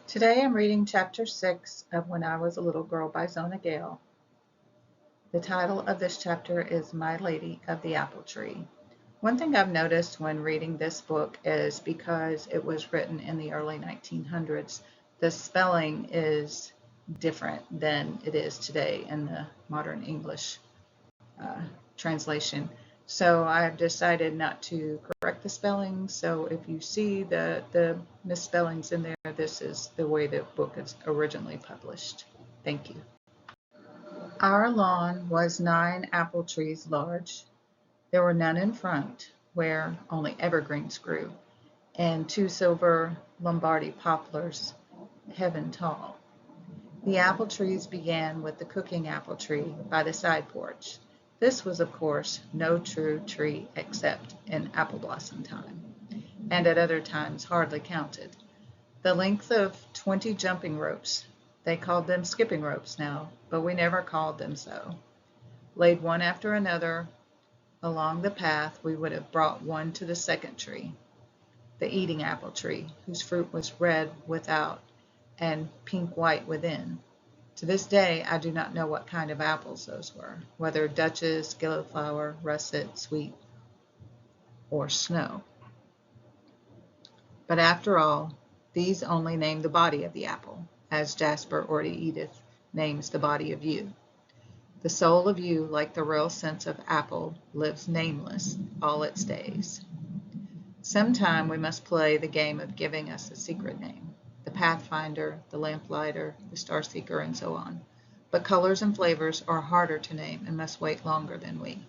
Today I'm reading Chapter 6 of When I Was a Little Girl by Zona Gale. The title of this chapter is My Lady of the Apple Tree. One thing I've noticed when reading this book is because it was written in the early 1900s, the spelling is different than it is today in the modern English uh, translation. So I've decided not to correct the spelling. So if you see the misspellings in there, this is the way the book is originally published. Thank you. Our lawn was 9 apple trees large. There were none in front, where only evergreens grew, and 2 silver Lombardy poplars, heaven tall. The apple trees began with the cooking apple tree by the side porch. This was, of course, no true tree except in apple blossom time, and at other times hardly counted. The length of 20 jumping ropes, they called them skipping ropes now, but we never called them so, laid one after another along the path, we would have brought one to the second tree, the eating apple tree, whose fruit was red without and pink-white within. To this day I do not know what kind of apples those were, whether Duchess, gilliflower, russet, sweet, or snow. But after all, these only name the body of the apple, as Jasper or Edith names the body of you. The soul of you, like the real sense of apple, lives nameless all its days. Sometime we must play the game of giving us a secret name, the Pathfinder, the Lamplighter, the Starseeker, and so on. But colors and flavors are harder to name and must wait longer than we.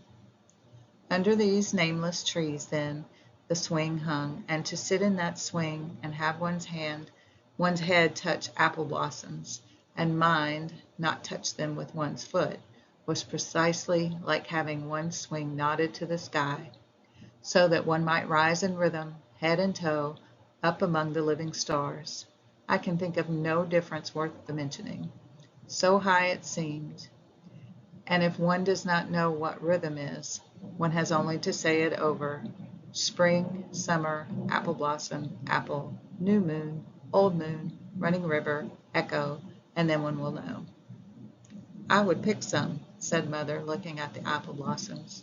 Under these nameless trees, then, the swing hung, and to sit in that swing and have one's head touch apple blossoms, and mind not touch them with one's foot, was precisely like having one's swing knotted to the sky, so that one might rise in rhythm, head and toe, up among the living stars. I can think of no difference worth the mentioning. So high it seemed, and if one does not know what rhythm is, one has only to say it over: spring, summer, apple blossom, apple, new moon, old moon, running river, echo, and then one will know. I would pick some, said Mother, looking at the apple blossoms,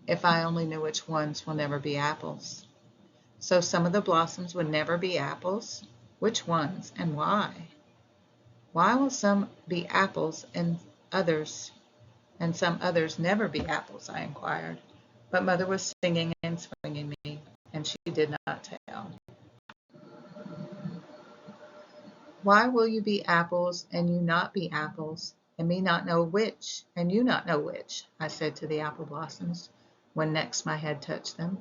if I only knew which ones will never be apples. So some of the blossoms would never be apples? Which ones, and why? Why will some be apples and some others never be apples? I inquired. But Mother was singing and swinging me, and she did not tell. Why will you be apples and you not be apples, and me not know which, and you not know which? I said to the apple blossoms, when next my head touched them.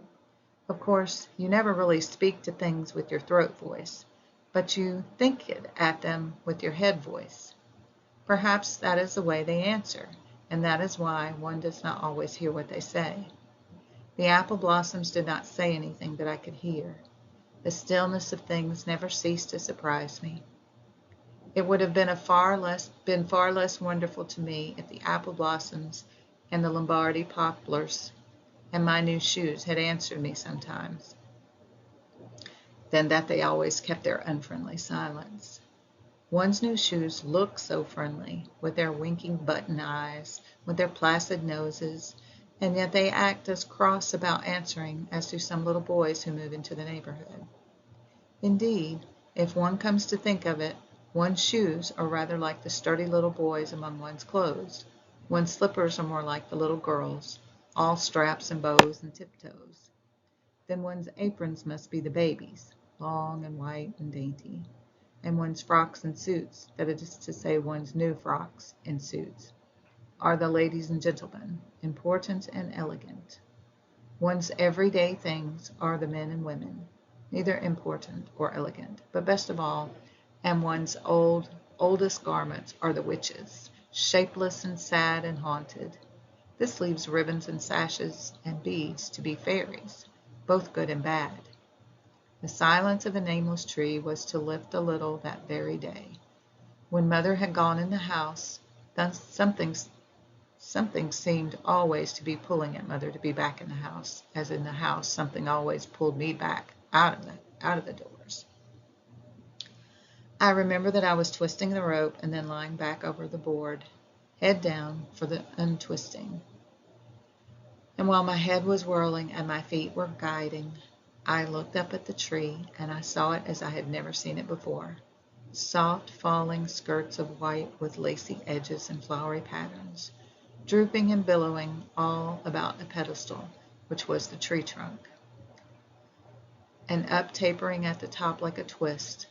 Of course, you never really speak to things with your throat voice, but you think it at them with your head voice. Perhaps that is the way they answer, and that is why one does not always hear what they say. The apple blossoms did not say anything that I could hear. The stillness of things never ceased to surprise me. It would have been far less wonderful to me if the apple blossoms and the Lombardy poplars and my new shoes had answered me sometimes, than that they always kept their unfriendly silence. One's new shoes look so friendly, with their winking button eyes, with their placid noses, and yet they act as cross about answering as do some little boys who move into the neighborhood. Indeed, if one comes to think of it, one's shoes are rather like the sturdy little boys among one's clothes. One's slippers are more like the little girls, all straps and bows and tiptoes. Then one's aprons must be the babies, long and white and dainty, and one's frocks and suits, that is to say one's new frocks and suits, are the ladies and gentlemen, important and elegant. One's everyday things are the men and women, neither important or elegant, but best of all, and one's oldest garments are the witches, shapeless and sad and haunted. This leaves ribbons and sashes and beads to be fairies, both good and bad. The silence of the nameless tree was to lift a little that very day. When Mother had gone in the house, something seemed always to be pulling at Mother to be back in the house, as in the house something always pulled me back out of the doors. I remember that I was twisting the rope and then lying back over the board, head down for the untwisting. And while my head was whirling and my feet were guiding, I looked up at the tree and I saw it as I had never seen it before. Soft falling skirts of white with lacy edges and flowery patterns, drooping and billowing all about a pedestal, which was the tree trunk, and up tapering at the top like a twist.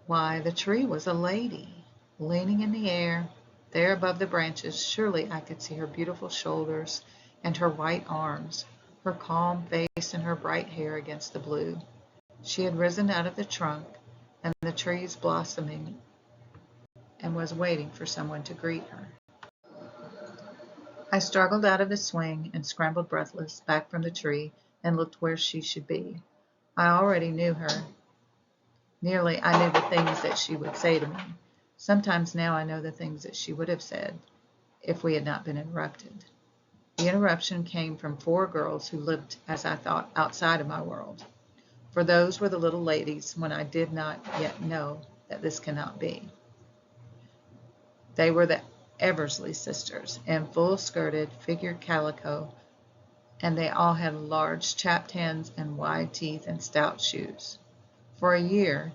Why, the tree was a lady, leaning in the air, there above the branches. Surely I could see her beautiful shoulders and her white arms, her calm face and her bright hair against the blue. She had risen out of the trunk, and the trees blossoming, and was waiting for someone to greet her. I struggled out of the swing and scrambled breathless back from the tree and looked where she should be. I already knew her. Nearly I knew the things that she would say to me. Sometimes now I know the things that she would have said if we had not been interrupted. The interruption came from 4 girls who lived, as I thought, outside of my world. For those were the little ladies when I did not yet know that this cannot be. They were the Eversley sisters, in full-skirted, figured calico, and they all had large chapped hands and wide teeth and stout shoes. For a year,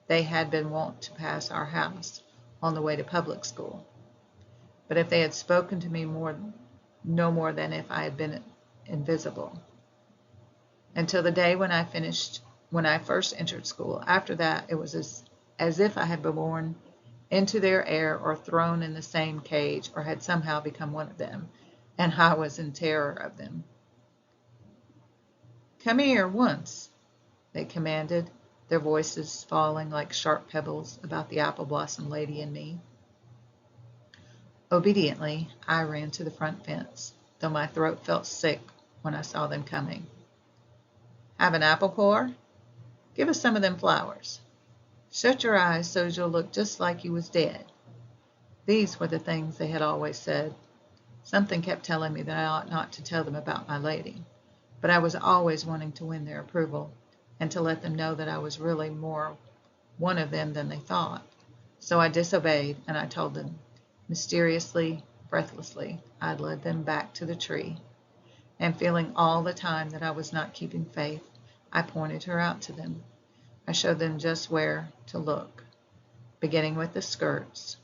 they had been wont to pass our house on the way to public school. But if they had spoken to me no more than if I had been invisible. Until the day when I first entered school. After that, it was as if I had been born into their air or thrown in the same cage or had somehow become one of them, and I was in terror of them. "Come here once," they commanded, their voices falling like sharp pebbles about the apple blossom lady and me. Obediently, I ran to the front fence, though my throat felt sick when I saw them coming. "Have an apple core? Give us some of them flowers. Shut your eyes so's you'll look just like you was dead." These were the things they had always said. Something kept telling me that I ought not to tell them about my lady, but I was always wanting to win their approval, and to let them know that I was really more one of them than they thought. So I disobeyed, and I told them. Mysteriously, breathlessly, I led them back to the tree, and feeling all the time that I was not keeping faith, I pointed her out to them. I showed them just where to look, beginning with the skirts,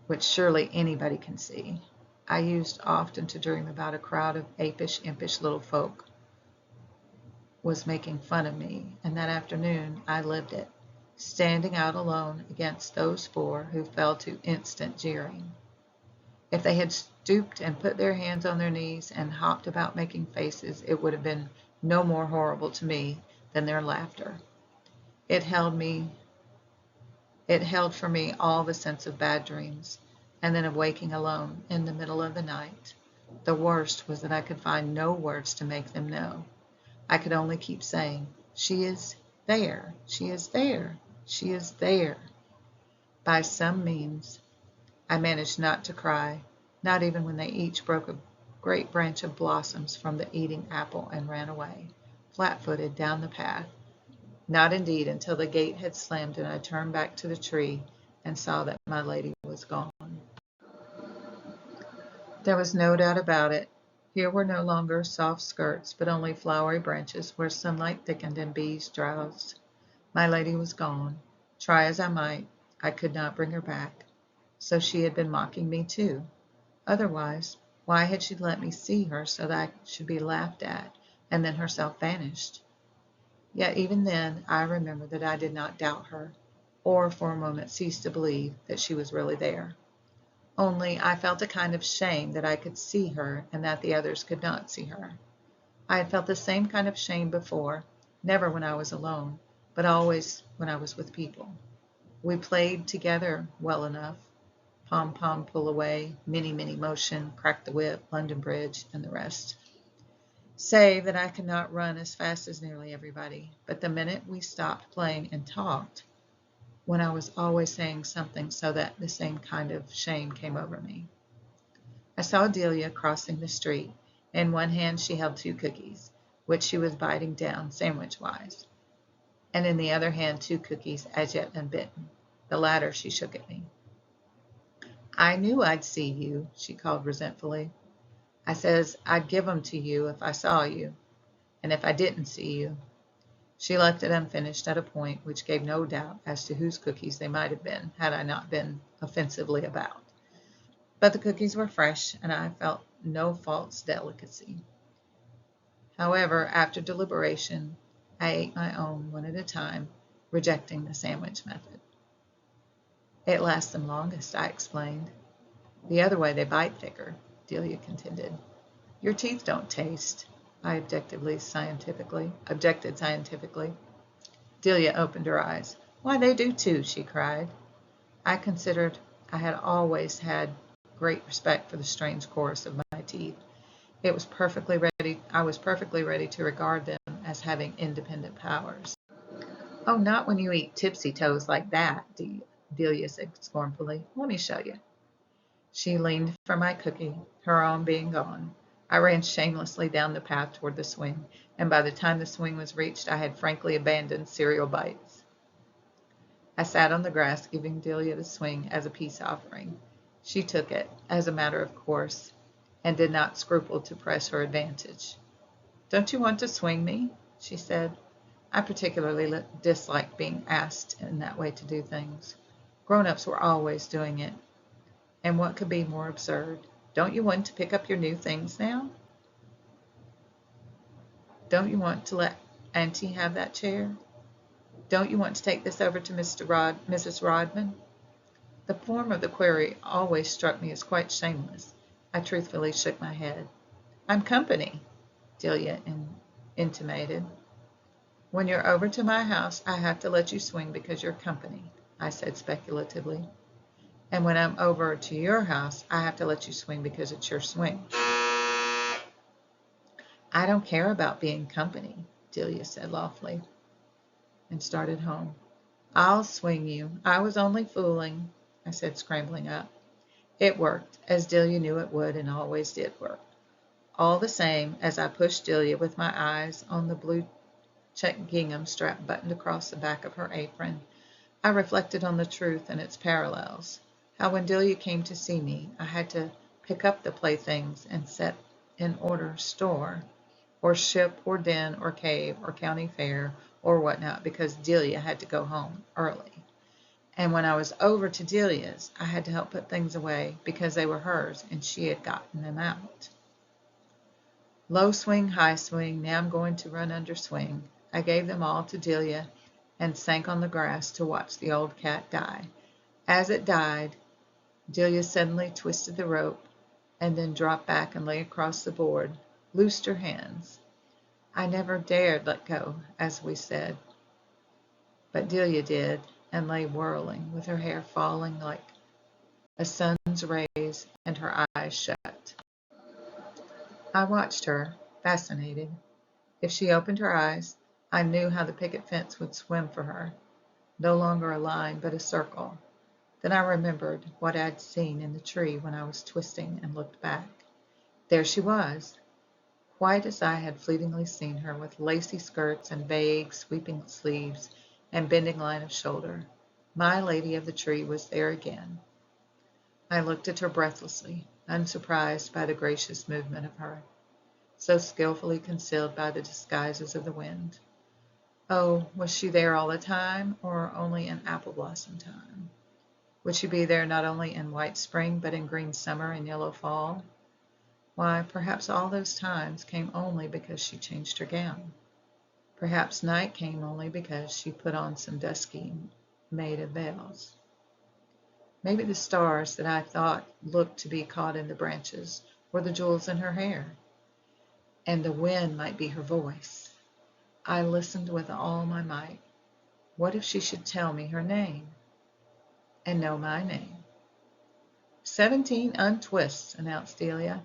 which surely anybody can see. I used often to dream about a crowd of apish, impish little folk was making fun of me, and that afternoon I lived it, standing out alone against those 4 who fell to instant jeering. If they had stooped and put their hands on their knees and hopped about making faces, it would have been no more horrible to me than their laughter. It held for me all the sense of bad dreams, and then of waking alone in the middle of the night. The worst was that I could find no words to make them know. I could only keep saying, "She is there, she is there, she is there." By some means, I managed not to cry, not even when they each broke a great branch of blossoms from the eating apple and ran away, flat-footed, down the path. Not indeed until the gate had slammed and I turned back to the tree and saw that my lady was gone. There was no doubt about it. Here were no longer soft skirts, but only flowery branches where sunlight thickened and bees drowsed. My lady was gone. Try as I might, I could not bring her back. So she had been mocking me too. Otherwise, why had she let me see her so that I should be laughed at, and then herself vanished? Yet even then I remember that I did not doubt her, or for a moment cease to believe that she was really there. Only I felt a kind of shame that I could see her and that the others could not see her. I had felt the same kind of shame before, never when I was alone, but always when I was with people. We played together well enough. Pom-pom, pull away, mini motion, crack the whip, London Bridge, and the rest. Save that I could not run as fast as nearly everybody, but the minute we stopped playing and talked, when I was always saying something so that the same kind of shame came over me. I saw Delia crossing the street. In one hand she held 2 cookies, which she was biting down sandwich-wise. and in the other hand 2 cookies as yet unbitten. The latter she shook at me. I knew I'd see you, she called resentfully. I says I'd give 'em to you if I saw you, and if I didn't see you. She left it unfinished at a point which gave no doubt as to whose cookies they might have been had I not been offensively about. But the cookies were fresh, and I felt no false delicacy. However, after deliberation, I ate my own one at a time, rejecting the sandwich method. It lasts them longest, I explained. The other way they bite thicker, Delia contended. Your teeth don't taste, I objected scientifically. Delia opened her eyes. Why, they do too, she cried. I considered I had always had great respect for the strange chorus of my teeth. I was perfectly ready to regard them as having independent powers. Oh, not when you eat tipsy toes like that, Delia said scornfully. Let me show you. She leaned for my cookie, her own being gone. I ran shamelessly down the path toward the swing, and by the time the swing was reached, I had frankly abandoned cereal bites. I sat on the grass, giving Delia the swing as a peace offering. She took it, as a matter of course, and did not scruple to press her advantage. Don't you want to swing me? She said. I particularly disliked being asked in that way to do things. Grown-ups were always doing it. And what could be more absurd? Don't you want to pick up your new things now? Don't you want to let Auntie have that chair? Don't you want to take this over to Mrs. Rodman? The form of the query always struck me as quite shameless. I truthfully shook my head. I'm company, Delia intimated. When you're over to my house, I have to let you swing because you're company, I said speculatively. And when I'm over to your house, I have to let you swing because it's your swing. I don't care about being company, Delia said loftily, and started home. I'll swing you. I was only fooling, I said, scrambling up. It worked, as Delia knew it would and always did work. All the same, as I pushed Delia with my eyes on the blue check gingham strap buttoned across the back of her apron, I reflected on the truth and its parallels. How when Delia came to see me, I had to pick up the playthings and set in order store, or ship, or den, or cave, or county fair, or whatnot, because Delia had to go home early. And when I was over to Delia's, I had to help put things away because they were hers and she had gotten them out. Low swing, high swing, now I'm going to run under swing. I gave them all to Delia and sank on the grass to watch the old cat die. As it died, Delia suddenly twisted the rope and then dropped back and lay across the board, loosed her hands. I never dared let go, as we said, but Delia did, and lay whirling, with her hair falling like a sun's rays and her eyes shut. I watched her, fascinated. If she opened her eyes, I knew how the picket fence would swim for her, no longer a line but a circle. Then I remembered what I'd seen in the tree when I was twisting and looked back. There she was, white as I had fleetingly seen her, with lacy skirts and vague, sweeping sleeves and bending line of shoulder. My lady of the tree was there again. I looked at her breathlessly, unsurprised by the gracious movement of her, so skillfully concealed by the disguises of the wind. Oh, was she there all the time, or only in apple blossom time? Would she be there not only in white spring, but in green summer and yellow fall? Why, perhaps all those times came only because she changed her gown. Perhaps night came only because she put on some dusky maid of veils. Maybe the stars that I thought looked to be caught in the branches were the jewels in her hair, and the wind might be her voice. I listened with all my might. What if she should tell me her name, and know my name? 17 untwists, announced Delia.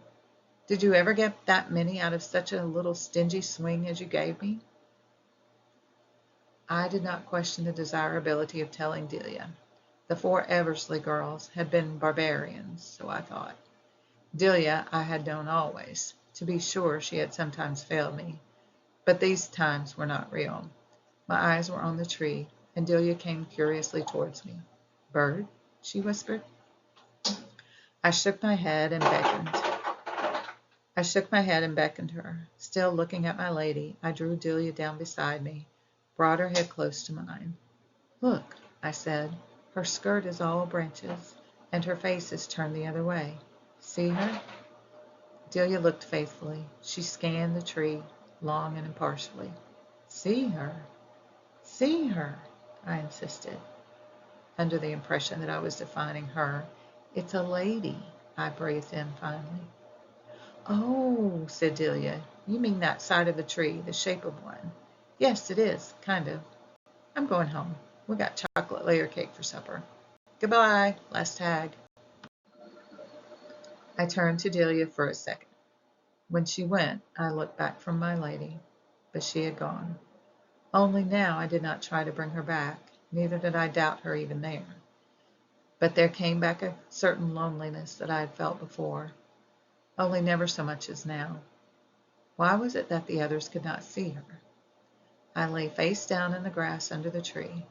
Did you ever get that many out of such a little stingy swing as you gave me? I did not question the desirability of telling Delia. The 4 Eversley girls had been barbarians, so I thought. Delia I had known always. To be sure, she had sometimes failed me, but these times were not real. My eyes were on the tree, and Delia came curiously towards me. "Bird?" she whispered. I shook my head and beckoned. Her. Still looking at my lady, I drew Delia down beside me, brought her head close to mine. "Look," I said, "her skirt is all branches, and her face is turned the other way. See her?" Delia looked faithfully. She scanned the tree, long and impartially. "See her? See her?" I insisted, under the impression that I was defining her. "It's a lady," I breathed in finally. "Oh," said Delia, "you mean that side of the tree, the shape of one. Yes, it is, kind of. I'm going home. We got chocolate layer cake for supper. Goodbye, last tag." I turned to Delia for a second. When she went, I looked back from my lady, but she had gone. Only now I did not try to bring her back, neither did I doubt her even there. But there came back a certain loneliness that I had felt before, only never so much as now. Why was it that the others could not see her? I lay face down in the grass under the tree.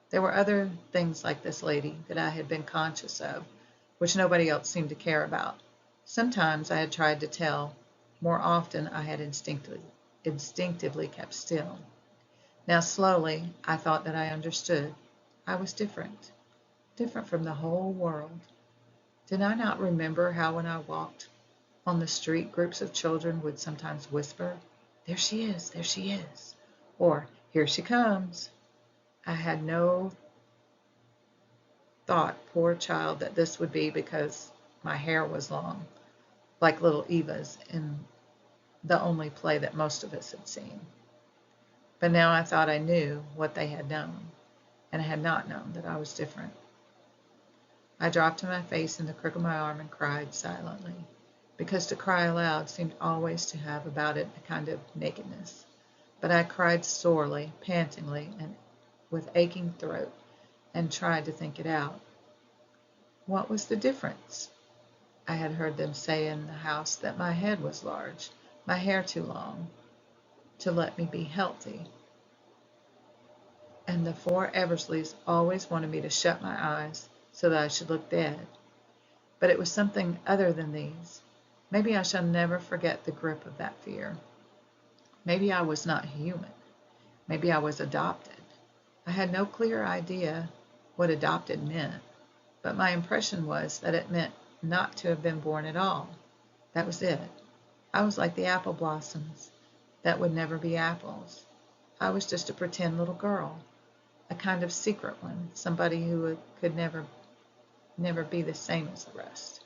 There were other things like this lady that I had been conscious of, which nobody else seemed to care about. Sometimes I had tried to tell, more often I had instinctively kept still. Now slowly I thought that I understood. I was different from the whole world. Did I not remember how when I walked on the street groups of children would sometimes whisper, "There she is, there she is," or "Here she comes"? I had no thought, poor child, that this would be because my hair was long, like little Eva's in the only play that most of us had seen. But now I thought I knew what they had known, and I had not known that I was different. I dropped my face in the crook of my arm and cried silently, because to cry aloud seemed always to have about it a kind of nakedness. But I cried sorely, pantingly, and with aching throat, and tried to think it out. What was the difference? I had heard them say in the house that my head was large, my hair too long, to let me be healthy. And the four Eversleys always wanted me to shut my eyes so that I should look dead. But it was something other than these. Maybe I shall never forget the grip of that fear. Maybe I was not human. Maybe I was adopted. I had no clear idea what adopted meant, but my impression was that it meant not to have been born at all. That was it. I was like the apple blossoms that would never be apples. I was just a pretend little girl, a kind of secret one, somebody who could never be the same as the rest.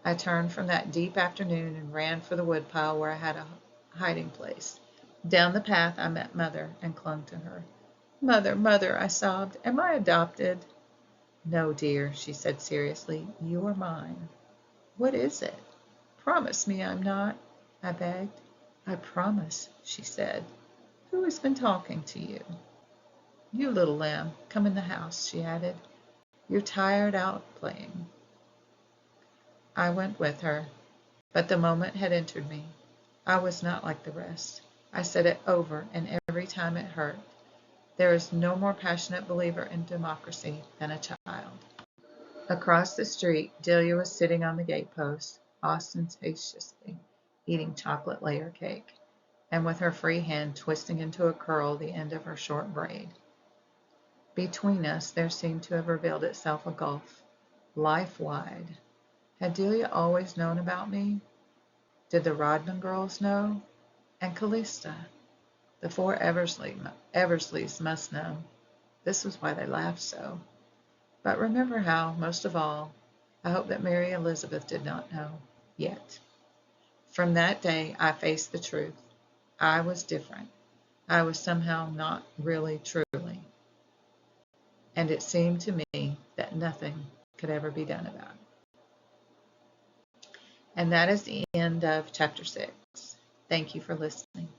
I turned from that deep afternoon and ran for the woodpile where I had a hiding place. Down the path I met Mother and clung to her. "Mother, Mother," I sobbed, "am I adopted?" "No, dear," she said seriously, "you are mine." "What is it? Promise me I'm not," I begged. "I promise," she said. "Who has been talking to you?" "You little lamb, come in the house," she added. "You're tired out playing." I went with her, but the moment had entered me. I was not like the rest. I said it over, and every time it hurt. There is no more passionate believer in democracy than a child. Across the street, Delia was sitting on the gatepost, ostentatiously eating chocolate layer cake, and with her free hand twisting into a curl the end of her short braid. Between us there seemed to have revealed itself a gulf, life-wide. Had Delia always known about me? Did the Rodman girls know? And Callista? The four Eversleys must know. This was why they laughed so. But remember how, most of all, I hope that Mary Elizabeth did not know, yet. From that day I faced the truth. I was different. I was somehow not really truly. And it seemed to me that nothing could ever be done about it. And that is the end of chapter 6. Thank you for listening.